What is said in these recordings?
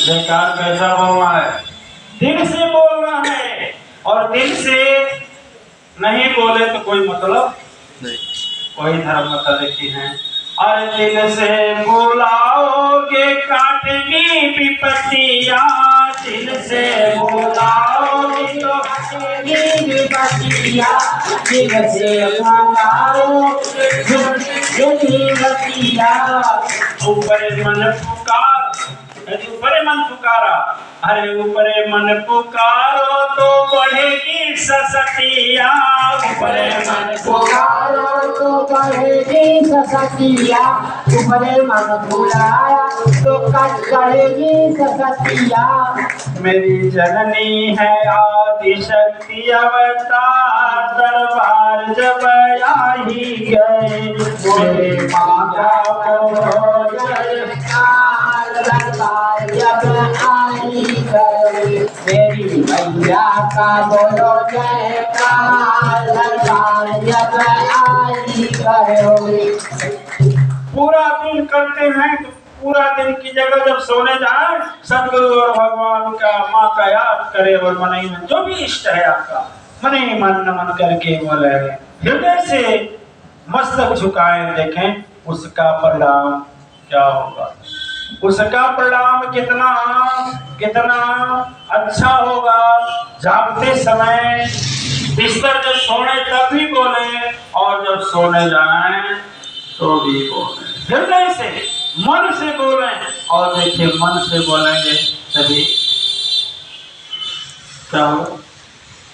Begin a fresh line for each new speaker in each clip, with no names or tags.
जयकार कैसा बोलना है? दिल से बोलना है। और दिल से नहीं बोले तो कोई मतलब नहीं, कोई धर्म मतलब देखी है। और दिल से बुलाओगे काटेगी विपत्तियाँ, दिल से बुलाओगे तो काटेगी विपत्तियाँ, दिल से बुलाओगे विपत्तियाँ। ऊपर मन पुकार, ऊपर मन पुकारा, अरे ऊपर मन पुकारो तो बढ़ेगी ससतिया, ऊपर मन पुकारो तो बढ़ेगी ससतिया, ऊपर मन बुलाया तो करेगी ससतिया। मेरी जननी है आदि शक्ति अवतार, दरबार जब आ ही गए, मेरे माता को जयकार, दरबार जब आई गए, मेरी मैया का बोलो जयकार, दरबार जब आई गए। पूरा दिन करते हैं तो पूरा दिन की जगह जब सोने जाए सदगुरु और भगवान का माँ का याद करे और मन ही मन जो भी इष्ट है आपका मन ही मन नमन करके बोले, हृदय से मस्तक झुकाए, देखें उसका परिणाम क्या होगा, उसका परिणाम कितना कितना अच्छा होगा। जागते समय बिस्तर जब सोने तब भी बोले और जब सोने जाएं तो भी बोले, हृदय से मन से बोले। और देखिए मन से बोलेंगे तभी क्या होगा,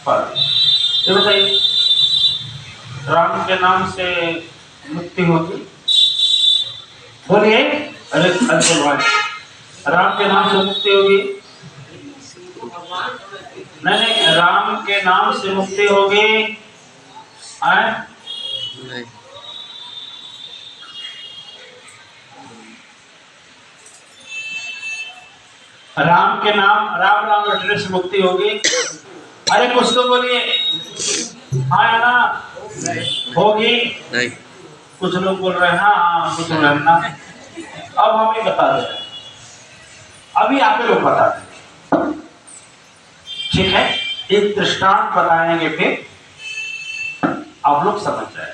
फल। ये बताइए राम के नाम से मुक्ति होगी? बोलिए, अरे भाई राम के नाम से मुक्ति होगी? नहीं, राम के नाम से मुक्ति होगी? नहीं। राम के नाम राम राम रटने से मुक्ति होगी? अरे कुछ तो बोलिए, हाँ या ना? होगी? नहीं। कुछ लोग बोल रहे हैं हाँ, कुछ लोग ना। अब हम ही बता दे, अभी आप लोग बता दें, ठीक है? एक दृष्टांत बताएंगे फिर आप लोग समझ जाए।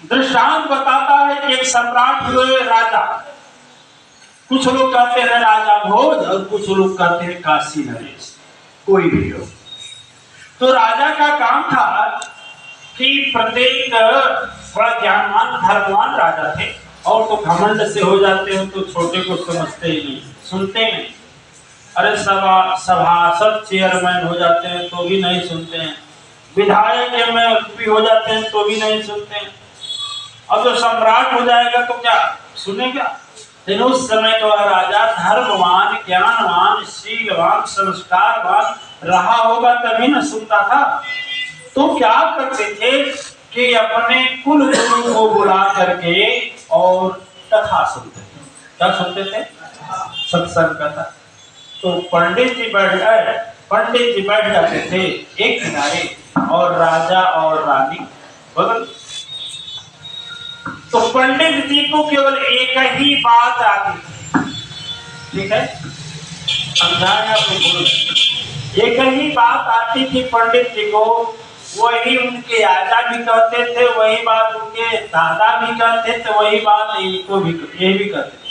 दृष्टांत बताता है कि एक सम्राट हुए राजा, कुछ लोग कहते हैं राजा भोज और कुछ लोग कहते हैं काशी नरेश, कोई भी हो। तो राजा का काम था कि प्रत्येक बड़ा ज्ञानवान धर्मवान राजा थे, और तो घमंड से हो जाते हैं तो छोटे को समझते ही नहीं, सुनते नहीं। अरे सभासद चेयरमैन हो जाते हैं तो भी नहीं सुनते हैं, विधायक में भी हो जाते हैं तो भी नहीं सुनते हैं। अब जो सम्राट हो जाएगा तो क्या सुनेगा? लेकिन उस समय का राजा धर्मवान, ज्ञानवान, शीलवान, संस्कारवान रहा होगा तभी न सुनता था। तो क्या करते थे कि अपने कुल गुरु को बुला करके और कथा सुनते थे। क्या सुनते थे? सत्संग कथा। तो पंडित जी बैठ जाते थे एक किनारे और राजा और रानी बगल। तो पंडित जी को केवल एक ही बात आती थी, ठीक है? समझाया आपको, एक ही बात आती थी पंडित जी को, वही उनके आजा भी कहते थे, वही बात उनके दादा भी कहते थे, वही बात इनको भी ये भी कहते थे।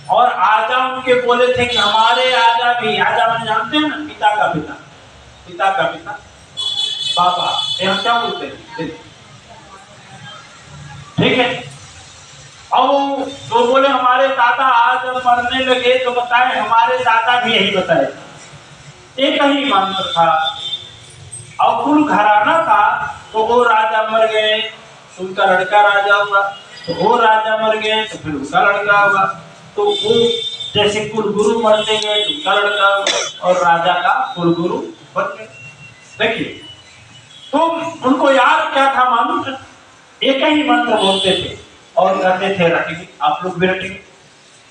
और आजा उनके बोले थे कि हमारे आजा भी, आजा मैंने जानते हैं ना, पिता का पिता, पिता का पिता, पापा, ये हम क्या बोलते हैं, ठीक है? और तो बोले हमारे दादा आज मरने लगे तो बताए, हमारे दादा भी यही बताए, एक ही मंत्र था। और कुल घराना था, तो वो राजा मर गए तो उनका लड़का राजा हुआ, तो वो राजा मर गए तो फिर उनका लड़का हुआ, तो वो जैसे कुल गुरु मरते गए तो उनका लड़का हुआ और राजा का कुल गुरु बन गए। देखिए, तो उनको याद क्या था? मंत्र एक ही मंत्र बोलते थे और कहते थे रटेंगे, आप लोग भी रटेंगे।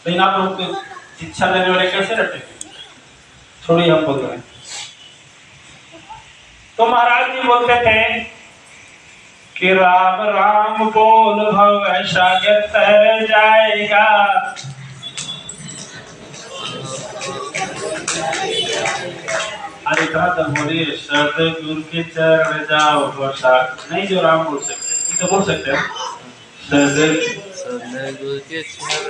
लेकिन आप लोग शिक्षा देने वाले कैसे रटेंगे? थोड़ी हम बोल रहे हैं। तो महाराज जी बोलते थे कि राम राम बोल भव सागर तर जाएगा, अरे कहा था बोले सतगुरु के चरण जाओ वर्षा नहीं जो राम बोल सकते ये तो बोल सकते हैं सतगुरु के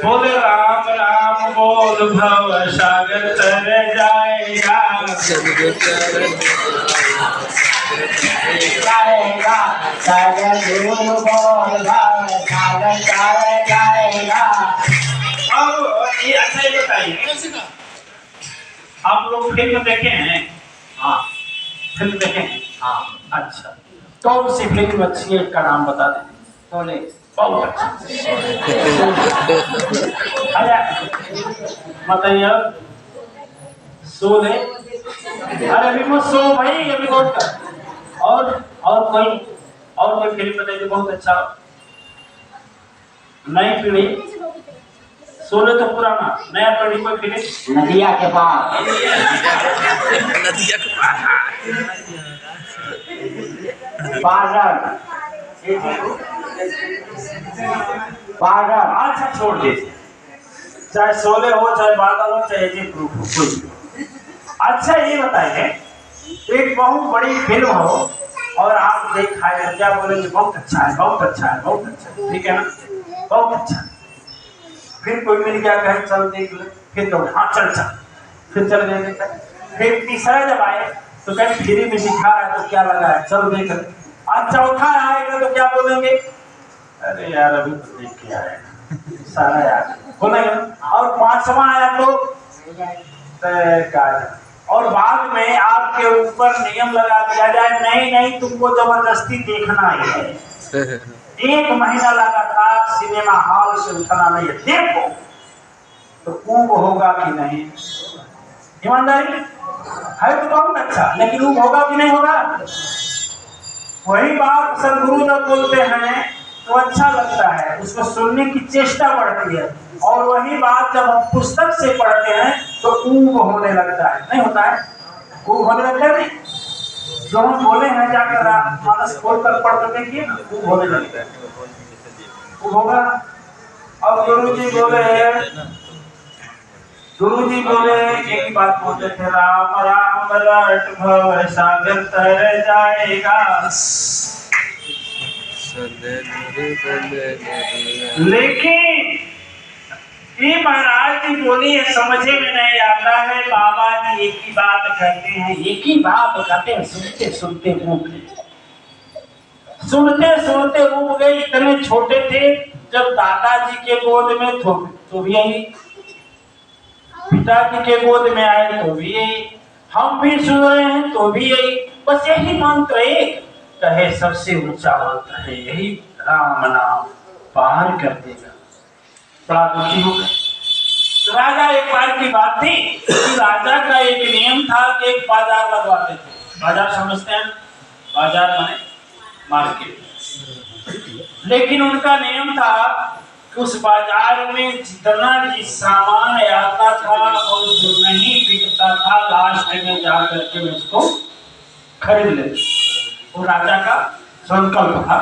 बोले राम राम बोल भव सागर तर जाएगा
जाएगा सतगुरु बोल भव सागर तर जाएगा।
अब ये अच्छा ही बताइए आप लोग फिल्म देखे हैं?
हाँ
फिल्म देखे हैं?
हाँ।
अच्छा कौन सी फिल्म अच्छी है इसका नाम बता दें।
बोले
बहुत अच्छा अरे बताइए शोले अरे अभी मत सो भाई अभी बहुत कर और कोई फिल्म बताइए बहुत अच्छा नई पीढ़ी शोले तो पुराना नया पीढ़ी कोई फिल्म
नदिया के पार पागल पागल
अच्छा छोड़ दीजिए चाहे शोले हो चाहे बादल हो चाहे जी ग्रुप हो कोई अच्छा ये बताइए एक बहुत बड़ी फिल्म हो और आप देखा है क्या बोलेंगे बहुत अच्छा है बहुत अच्छा है बहुत अच्छा है ठीक है ना बहुत अच्छा है फिर कोई मिल गया कहे चल देख ले फिर तो हाँ चल फिर चल गए देखा फिर तीसरा जब आए तो कहीं फ्री में दिखा रहा है तो क्या लगा है चल देख ले आज चौथा आएगा तो क्या बोलेंगे अरे यार अभी तो देख के आए सारा यार बोलेंगे और पांचवा आया तो और बाद में आपके ऊपर नियम लगा दिया जाए नहीं तुमको जबरदस्ती देखना ही है 1 महीना लगातार सिनेमा हॉल से उठना नहीं है देखो तो ऊब होगा कि नहीं ईमानदारी है तो बहुत अच्छा लेकिन ऊब होगा कि नहीं होगा वही बात सदगुरु जब बोलते हैं तो अच्छा लगता है उसको सुनने की चेष्टा बढ़ती है और वही बात जब हम पुस्तक से पढ़ते हैं तो ऊब होने लगता है नहीं होता है ऊब होने लगता है नहीं जो हम बोले हैं जाकर मानस खोल कर पढ़ कर देखिए ना ऊब होने लगता है ऊब होगा। अब गुरु जी बोले एक बात बोलते थे राम राम रट भव सागर तर जाएगा लेकिन ये महाराज जी बोली है समझे में नहीं आता है बाबा जी एक ही बात कहते हैं एक ही बात कहते हैं सुनते सुनते ऊब गए इतने छोटे थे जब दादाजी के गोद में तो भी यही पिताजी के गोद में आए तो भी यही हम भी सुन रहे हैं तो भी यही बस यही मंत्र एक कहे सबसे ऊंचा मंत्र है यही राम नाम पार कर देगा बड़ा दुखी हो गए। राजा एक बार की बात थी कि राजा का एक नियम था कि एक बाजार लगवाते थे बाजार समझते हैं बाजार माने मार्केट लेकिन उनका नियम था कि उस बाजार में जितना भी सामान आता था और जो नहीं बिकता था लास्ट में जाकर के उसको खरीद लेते वो राजा का संकल्प था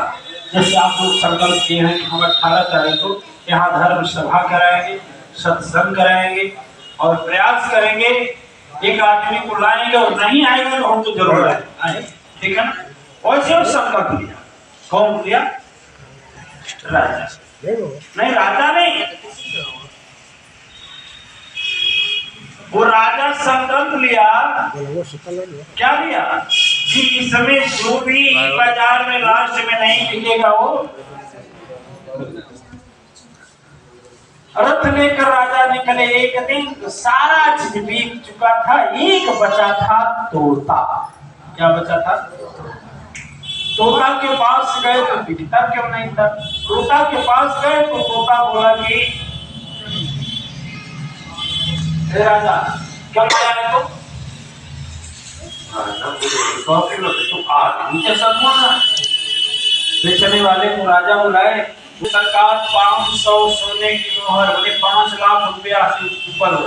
जैसे आप लोग संकल्प किए हैं कि हम 18 तारीख को यहाँ धर्म सभा कराएंगे सत्संग कराएंगे और प्रयास करेंगे एक आदमी को लाएंगे और नहीं आएगा तो हम तो जरूर आए ठीक है ना वैसे वो संकल्प लिया कौन लिया राजा नहीं राजा नहीं वो राजा संकल्प लिया क्या लिया कि इसमें जो भी बाजार में लास्ट में नहीं बिकेगा वो रथ लेकर राजा निकले एक दिन तो सारा चीज बिक चुका था एक बचा था तोता क्या बचा था तोता के पास गए तो बिकता क्यों नहीं था तोता के पास गए तो तोता बोला कि राजा क्या बोला है तुम आदमी जैसा बोल रहा बेचने वाले को राजा बुलाए सरकार 500 सोने की मोहर बोले 5 लाख रुपया से ऊपर हो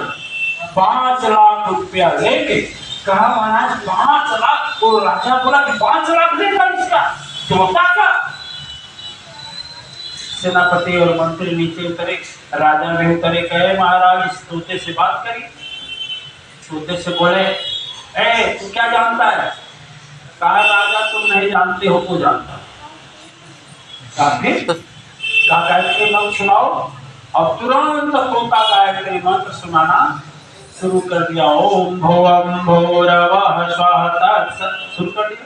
5 लाख रुपया लेके कहा महाराज 5 लाख को राजा बोला कि 5 लाख देगा इसका तोता का सेनापति और मंत्री नीचे उतरे राजा भी उतरे कहे महाराज इस तोते से बात करिए तोते से बोले, ए तू क्या जानता है? कहा राजा तुम नहीं जानते हो, को जानता। कहा फिर का गायत्री मंत्र सुनाओ। और तुरंत तोता गायत्री मंत्र सुनाना शुरू कर दिया। ओम भुवं भूरवः स्वः तत्सत् शुरू कर दिया।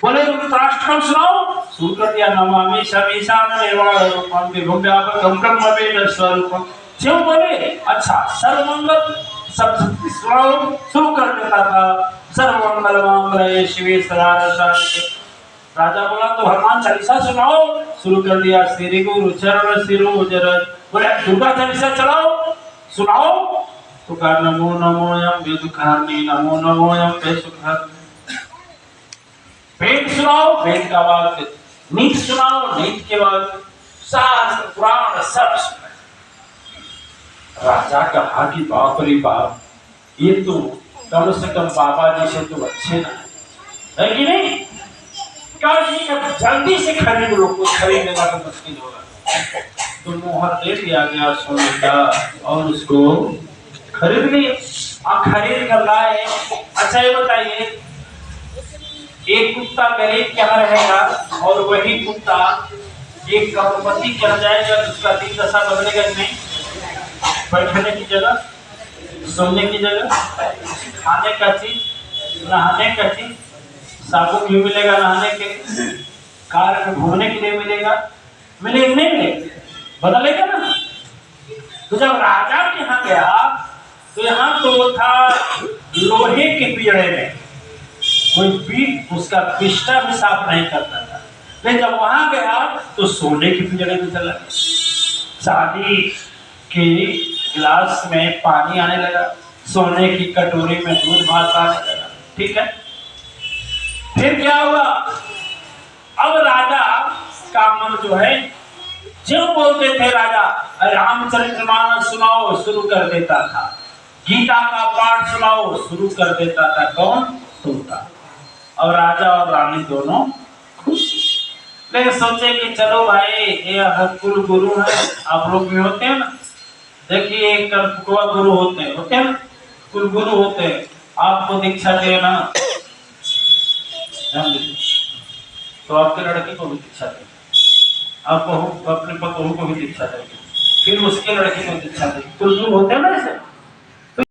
बोले रुद्राष्टकम सुनाओ, शुरू कर दिया। नमामि समीशान देवाय रूपम विभुम व्यापकम ब्रह्म वेद स्वरूपम। क्यों बोले? अच्छा सर्वमंगल सब सुनाओ, शुरू कर देता था। सर्वमंगल मांगल्ये शिवे सर्वार्थ। राजा बोला तो हनुमान चालीसा सुनाओ, शुरू कर दिया। श्री गुरु चरण सिरोज रज। बोले दुर्गा चालीसा चलाओ, सुनाओ। तो कहा नमो नमो यम वेदुखानी, नमो नमो यम वेदुखानी। वेद सुनाओ, वेद का वाक्य। नीति सुनाओ, नीति के वाक्य। शास्त्र पुराण सब सुनाओ। राजा कहा कि बाप रे बाप, ये तो कम से कम बाबा जी से तो अच्छे ना है कि नहीं? जल्दी से खरीद लो, कुछ खरीदना तो मुश्किल होगा। तो मोहर दे दिया गया सोने का और उसको खरीद लिए। और खरीद कर लाए। अच्छा ये बताइए, एक कुत्ता गरीब के यहाँ रहेगा और वही कुत्ता एक करोड़पति के यहाँ जाएगा, उसका दिन दशा बदलेगा नहीं? बैठने की जगह, सोने की जगह, खाने का चीज, नहाने का चीज, साबुन भी मिलेगा नहाने के लिए, कार में घूमने के लिए मिलेगा, मिलेगा नहीं मिलेगा? बदलेगा ना। तो जब राजा के यहाँ गया तो यहाँ तो था लोहे के पिंजरे में, कोई भी उसका बिस्तर भी साफ नहीं करता था। लेकिन जब वहां गया तो सोने के पिंजरे में चला गया। चांदी के गिलास में पानी आने लगा, सोने की कटोरी में दूध भात आने लगा। ठीक है, फिर क्या हुआ? अब राजा का मन जो है, जो बोलते थे राजा, रामचरितमानस सुनाओ, शुरू कर देता था। गीता का पाठ सुनाओ, शुरू कर देता था। कौन? तोता। और राजा और रानी दोनों खुश। लेकिन सोचे कि चलो भाई, ये कुल गुरु है, आप लोग भी होते हैं ना। देखिए एक गुरु होते हैं ना, कुल गुरु होते हैं, आपको दीक्षा देना, तो आपके लड़की को भी दीक्षा देगी, आप अपने पतोह को भी दीक्षा देगी, फिर उसके लड़के को दीक्षा देगी। कुल गुरु होते हैं ना ऐसे।